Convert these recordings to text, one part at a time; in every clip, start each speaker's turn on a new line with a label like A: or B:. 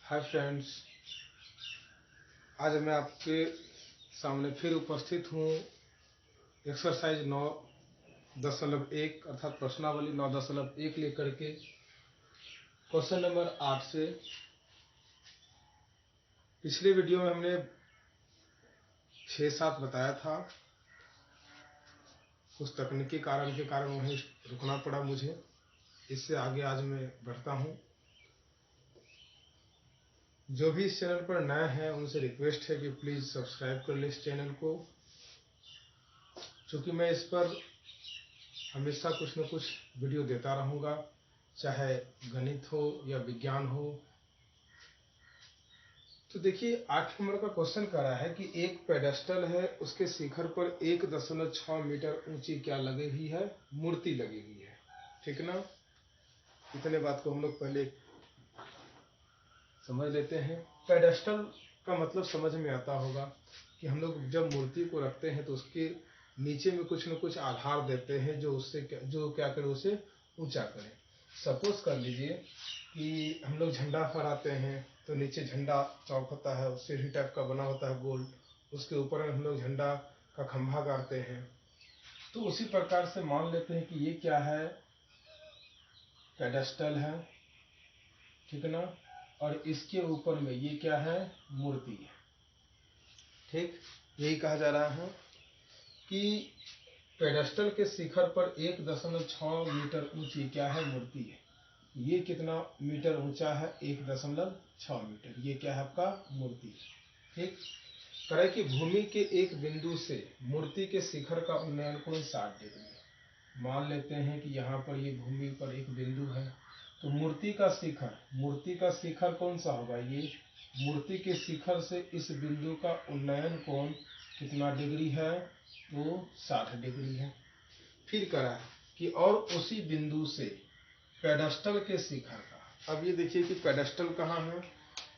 A: Hi friends, आज मैं आपके सामने फिर उपस्थित हूँ एक्सरसाइज 9.1 अर्थात प्रश्नावली 9.1 लेकर के क्वेश्चन नंबर 8 से। पिछले वीडियो में हमने 6-7 बताया था, कुछ तकनीकी कारण के कारण वहीं रुकना पड़ा मुझे। इससे आगे आज मैं बढ़ता हूँ। जो भी इस चैनल पर नए हैं उनसे रिक्वेस्ट है कि प्लीज़ सब्सक्राइब कर ले इस चैनल को, क्योंकि मैं इस पर हमेशा कुछ न कुछ वीडियो देता रहूँगा, चाहे गणित हो या विज्ञान हो। तो देखिए 8 नंबर का क्वेश्चन कह रहा है कि एक पेडेस्टल है, उसके शिखर पर 1.6 मीटर ऊंची क्या लगी हुई है? मूर्ति लगी हुई है। ठीक ना? इतने बात को हम लोग पहले समझ लेते हैं। पेडेस्टल का मतलब समझ में आता होगा कि हम लोग जब मूर्ति को रखते हैं तो उसके नीचे में कुछ न कुछ आधार देते हैं जो क्या करे, उसे ऊंचा करे। सपोज कर लीजिए कि हम लोग झंडा फहराते हैं तो नीचे झंडा चौक होता है, सीढ़ी टाइप का बना होता है गोल, उसके ऊपर हम लोग झंडा का खंभा गाड़ते हैं। तो उसी प्रकार से मान लेते हैं कि ये क्या है? पेडेस्टल है, ठीक ना? और इसके ऊपर में ये क्या है? मूर्ति है। ठीक, यही कहा जा रहा है कि पेडेस्टल के शिखर पर 1.6 मीटर ऊंची क्या है? मूर्ति है। ये कितना मीटर ऊंचा है? 1.6 मीटर। ये क्या है? आपका मूर्ति। ठीक, करें कि भूमि के एक बिंदु से मूर्ति के शिखर का उन्नयन कोण 60 डिग्री है। मान लेते हैं कि यहाँ पर ये भूमि पर एक बिंदु है, तो मूर्ति का शिखर कौन सा होगा? ये मूर्ति के शिखर से इस बिंदु का उन्नयन कोण कितना डिग्री है? तो 60 डिग्री है। फिर करा कि और उसी बिंदु से पेडेस्टल के शिखर का, अब ये देखिए कि पेडेस्टल कहाँ है,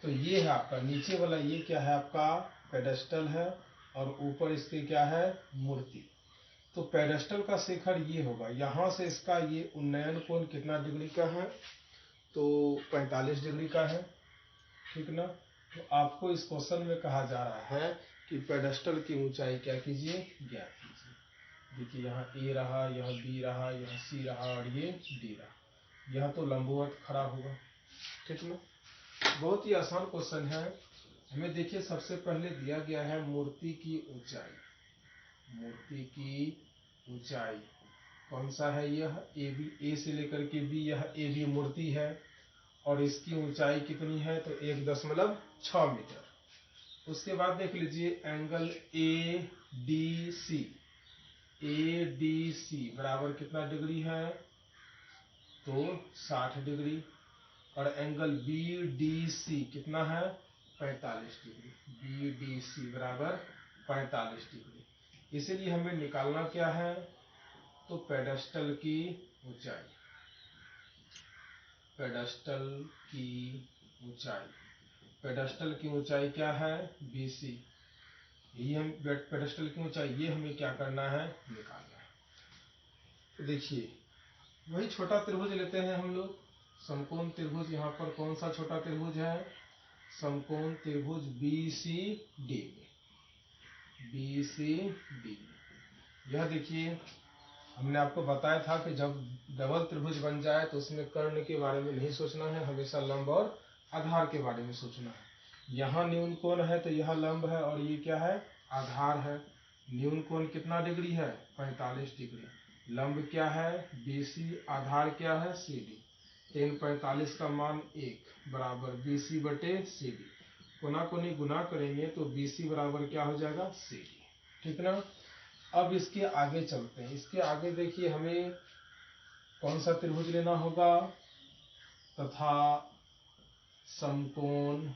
A: तो ये है आपका नीचे वाला, ये क्या है? आपका पेडेस्टल है, और ऊपर इसके क्या है? मूर्ति। तो पेडेस्टल का शिखर ये होगा, यहाँ से इसका ये उन्नयन कोण कितना डिग्री का है? तो 45 डिग्री का है। ठीक ना? तो आपको इस क्वेश्चन में कहा जा रहा है कि पेडेस्टल की ऊंचाई क्या कीजिए? ज्ञात कीजिए। देखिए यहाँ ए रहा, यहाँ बी रहा, यहाँ सी रहा और ये डी रहा। यह तो लंबवत खड़ा होगा। ठीक ना? बहुत ही आसान क्वेश्चन है। हमें देखिए सबसे पहले दिया गया है मूर्ति की ऊंचाई। मूर्ति की ऊंचाई कौन सा है? यह ए बी, ए से लेकर के बी, यह ए बी मूर्ति है और इसकी ऊंचाई कितनी है? तो 1.6 मीटर। उसके बाद देख लीजिए angle A D C. A D C बराबर कितना डिग्री है? तो 60 डिग्री। और एंगल बी डी सी कितना है? 45 डिग्री। बी डी सी बराबर 45 डिग्री। इसीलिए हमें निकालना क्या है? तो पेडेस्टल की ऊंचाई। पेडेस्टल की ऊंचाई, पेडेस्टल की ऊंचाई क्या है? BC। ये हम पेडेस्टल की ऊंचाई, ये हमें क्या करना है? निकालना है। तो देखिए वही छोटा त्रिभुज लेते हैं हम लोग, समकोण त्रिभुज। यहाँ पर कौन सा छोटा त्रिभुज है? समकोण त्रिभुज BCD। BCD। यह देखिए हमने आपको बताया था कि जब डबल त्रिभुज बन जाए तो उसमें कर्ण के बारे में नहीं सोचना है, हमेशा लंब और आधार के बारे में सोचना है। यहाँ न्यून कोण है तो यह लंब है और ये क्या है? आधार है। न्यून कोण कितना डिग्री है? 45 डिग्री। लंब क्या है? BC। आधार क्या है? CD। 3/45 का मान 1 बराबर BC बटे CD। कोना कोनी गुना करेंगे तो BC बराबर क्या हो जाएगा? CD। ठीक ना? अब इसके आगे चलते हैं। इसके आगे देखिए हमें कौन सा त्रिभुज लेना होगा? तथा समकोण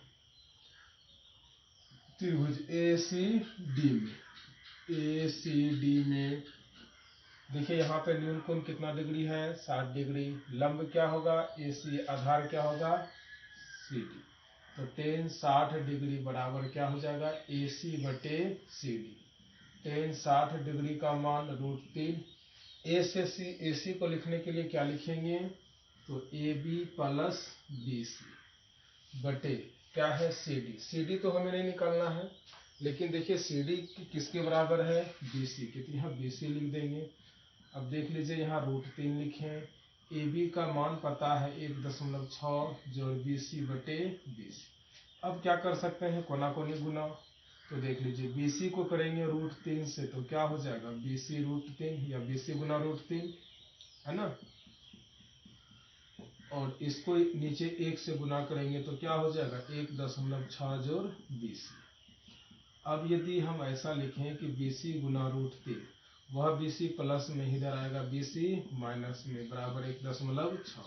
A: त्रिभुज ACD में। ACD में देखिए यहाँ पे न्यून कोण कितना डिग्री है? 60 डिग्री। लंब क्या होगा? AC। आधार क्या होगा? CD। तो 360 डिग्री बराबर क्या हो जाएगा? AC बटे CD। 360 डिग्री का मान √3। ए से सी, AC को लिखने के लिए क्या लिखेंगे? तो AB प्लस BC बटे क्या है CD तो हमें नहीं निकालना है, लेकिन देखिए CD किसके बराबर है, BC के, तो यहाँ BC लिख देंगे। अब देख लीजिए यहाँ √3 लिखे, AB का मान पता है 1.6 जोड़ BC बटे BC। अब क्या कर सकते हैं, कोना कोनी गुना, तो देख लीजिए BC को करेंगे √3 से तो क्या हो जाएगा BC √3 या BC गुना √3 है ना, और इसको नीचे 1 से गुना करेंगे तो क्या हो जाएगा 1.6 जोड़ BC। अब यदि हम ऐसा लिखें कि BC गुना √3, वह BC प्लस में इधर आएगा BC माइनस में बराबर 1.6,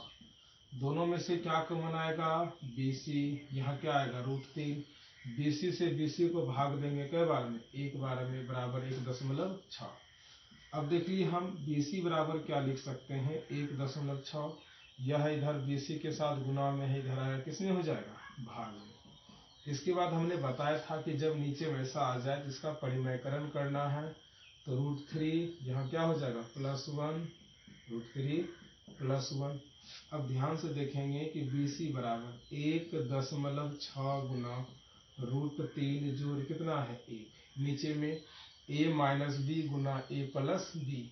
A: दोनों में से क्या कॉमन आएगा BC, यहाँ क्या आएगा √3, BC से BC को भाग देंगे कई बार में, एक बार में बराबर 1.6। अब देखिए हम BC बराबर क्या लिख सकते हैं 1.6, यह इधर BC के साथ गुना में है, इधर आया किसमें हो जाएगा भाग में। इसके बाद हमने बताया था कि जब नीचे वैसा आ जाए तो इसका परिमयकरण करना है, तो √3 यहाँ क्या हो जाएगा +1, √3 +1। अब ध्यान से देखेंगे कि BC बराबर 1.6 गुना √3 जोड़ कितना है 1, नीचे में A minus B Guna A plus B,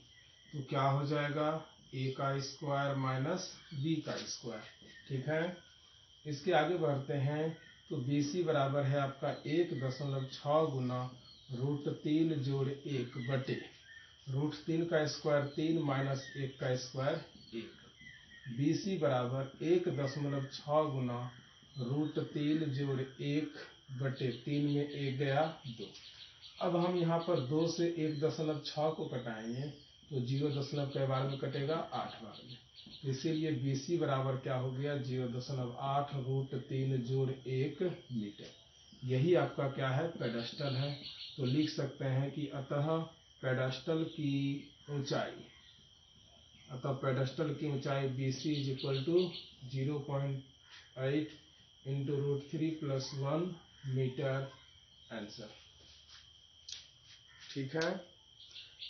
A: तो क्या हो जाएगा A का स्क्वायर माइनस B का स्क्वायर। ठीक है, इसके आगे बढ़ते हैं, तो BC बराबर है आपका 1.6 गुना √3 जोड़ 1 बटे √3 का स्क्वायर 3 माइनस 1 का स्क्वायर 1। BC बराबर 1.6 गुना √3 जोड़ 1 बटे 3 में 1 गया 2। अब हम यहाँ पर 2 से 1.6 को कटाएंगे तो 0 कई बार में कटेगा 8 बार में, तो इसीलिए BC बराबर क्या हो गया 0.8 √3 जोड़ 1 मीटर। यही आपका क्या है पेडस्टल है। तो लिख सकते हैं कि अतः पेडस्टल की ऊंचाई, BC is equal to 0.8 into √3 + 1 metre answer. ठीक है,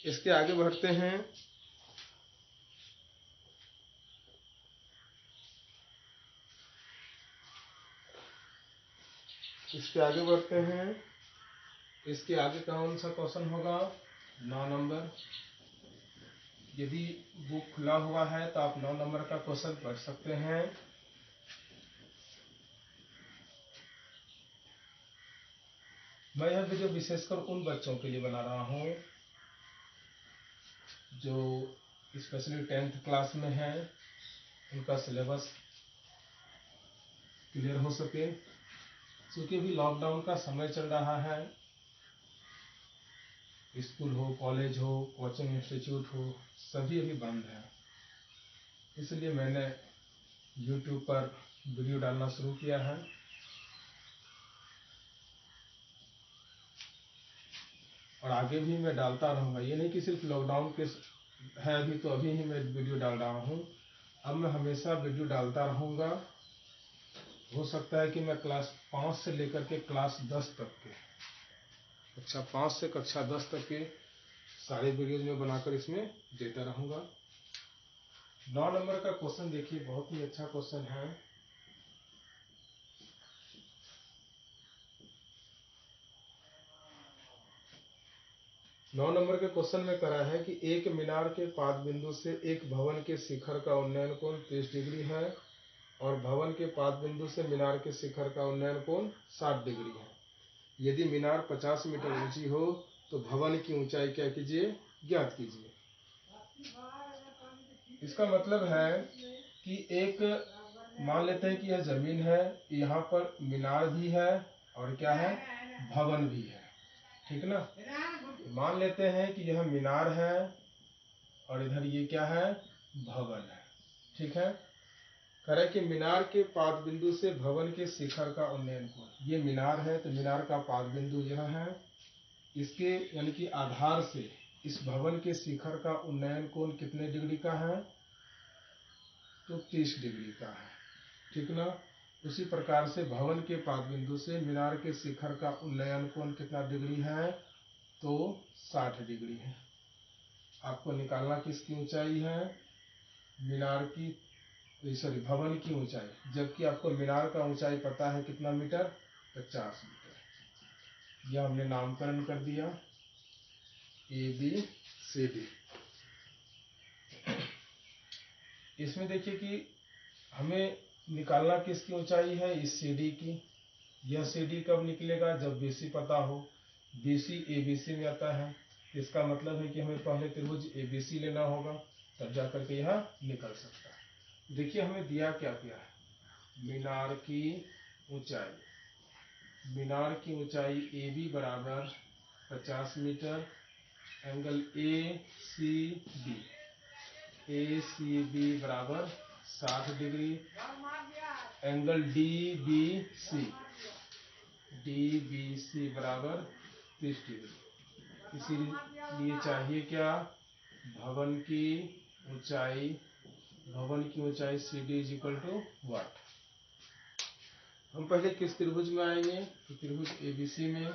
A: इसके आगे बढ़ते हैं। इसके आगे कौन सा क्वेश्चन होगा 9 नंबर। यदि बुक खुला हुआ है तो आप 9 नंबर का क्वेश्चन पढ़ सकते हैं। मैं यह वीडियो विशेषकर उन बच्चों के लिए बना रहा हूँ जो स्पेशली 10th क्लास में है, उनका सिलेबस क्लियर हो सके, क्योंकि अभी लॉकडाउन का समय चल रहा है, स्कूल हो, कॉलेज हो, कोचिंग इंस्टीट्यूट हो, सभी अभी बंद है। इसलिए मैंने YouTube पर वीडियो डालना शुरू किया है। और आगे भी मैं डालता रहूँगा, ये नहीं कि सिर्फ लॉकडाउन के है अभी तो अभी ही मैं वीडियो डाल रहा हूँ, अब मैं हमेशा वीडियो डालता रहूँगा। हो सकता है कि मैं क्लास 5 से लेकर के क्लास 10 तक के, कक्षा 5 से कक्षा 10 तक के सारे वीडियोज में बनाकर इसमें देता रहूँगा। 9 नंबर का क्वेश्चन देखिए, बहुत ही अच्छा क्वेश्चन है। नौ नंबर के क्वेश्चन में करा है कि एक मीनार के पाद बिंदु से एक भवन के शिखर का उन्नयन कोण 30 डिग्री है और भवन के पाद बिंदु से मीनार के शिखर का उन्नयन कोण 60 डिग्री है। यदि मीनार 50 मीटर ऊंची हो तो भवन की ऊंचाई क्या कीजिए, ज्ञात कीजिए। इसका मतलब है कि एक मान लेते हैं कि यह जमीन है, यहाँ पर मीनार भी है और क्या है भवन भी है, ठीक ना। मान लेते हैं कि यह मीनार है और इधर ये क्या है भवन है, ठीक है। करें कि मीनार के पाद बिंदु से भवन के शिखर का उन्नयन कोण, ये मीनार है तो मीनार का पाद बिंदु यह है, इसके यानी कि आधार से इस भवन के शिखर का उन्नयन कोण कितने डिग्री का है, तो 30 डिग्री का है, ठीक ना। उसी प्रकार से भवन के पाद बिंदु से मीनार के शिखर का उन्नयन कोण कितना डिग्री है, तो 60 डिग्री है। आपको निकालना किसकी ऊंचाई है, मीनार की सॉरी भवन की ऊंचाई, जबकि आपको मीनार का ऊंचाई पता है कितना मीटर, 50 मीटर। यह हमने नामकरण कर दिया ABCD। इसमें देखिए कि हमें निकालना किसकी ऊंचाई है, इस CD की। यह CD कब निकलेगा, जब BC पता हो। BC ABC में आता है, इसका मतलब है कि हमें पहले त्रिभुज ABC लेना होगा, तब जाकर के यह निकल सकता है। देखिए हमें दिया क्या क्या है, मीनार की ऊंचाई। मीनार की ऊंचाई AB बराबर 50 मीटर, एंगल ACB बराबर 60 डिग्री, एंगल DBC बराबर 30 डिग्री। इसीलिए चाहिए क्या, भवन की ऊंचाई। भवन की ऊंचाई CD इज इक्वल टू वाट। हम पहले किस त्रिभुज में आएंगे, तो त्रिभुज ABC में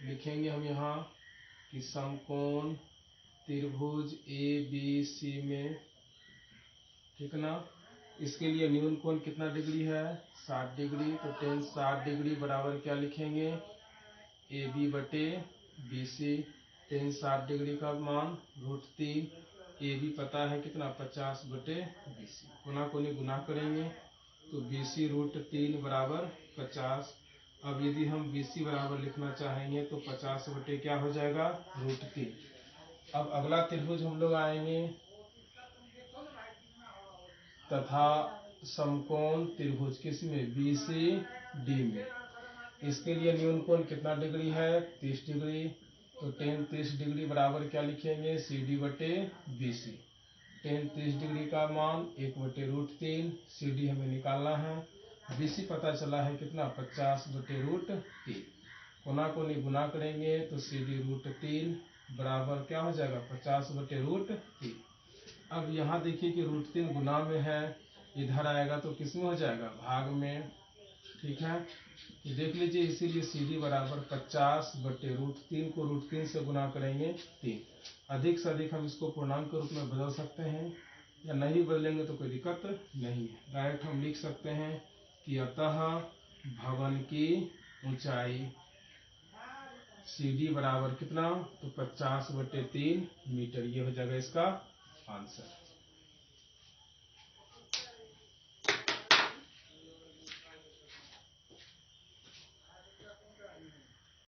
A: लिखेंगे हम यहाँ कि समकोण त्रिभुज ABC में, ठीक ना। इसके लिए न्यून कोण कितना डिग्री है, 60 डिग्री। तो tan 60 डिग्री बराबर क्या लिखेंगे, AB बटे BC। tan 60 डिग्री का मान √3, AB पता है कितना 50 बटे BC। कोना कोनी गुना करेंगे तो BC √3 बराबर 50। अब यदि हम BC बराबर लिखना चाहेंगे तो 50 बटे क्या हो जाएगा, √3। अब अगला त्रिभुज हम लोग आएंगे, तथा समकोण त्रिभुज किसमें, BCD में। इसके लिए न्यून कोण कितना डिग्री है, 30 डिग्री। तो tan 30 डिग्री बराबर क्या लिखेंगे, CD बटे BC। tan 30 डिग्री का मान 1 बटे √3, CD हमें निकालना है। BC पता चला है कितना, 50 बटे √3। कोना कोनी गुना करेंगे तो CD √3 बराबर क्या हो जाएगा, 50 बटे √3। अब यहाँ देखिए कि √3 गुना में है, इधर आएगा तो किस में हो जाएगा, भाग में। ठीक है, तो देख लीजिए, इसीलिए CD बराबर 50 बटे √3 को √3 से गुना करेंगे 3। अधिक से अधिक हम इसको पूर्णांक रूप में बदल सकते हैं, या नहीं बदलेंगे तो कोई दिक्कत नहीं है। डायरेक्ट हम लिख सकते हैं कि अतः भवन की ऊंचाई CD बराबर कितना, तो 50 बटे 3 मीटर। ये हो जाएगा इसका आंसर।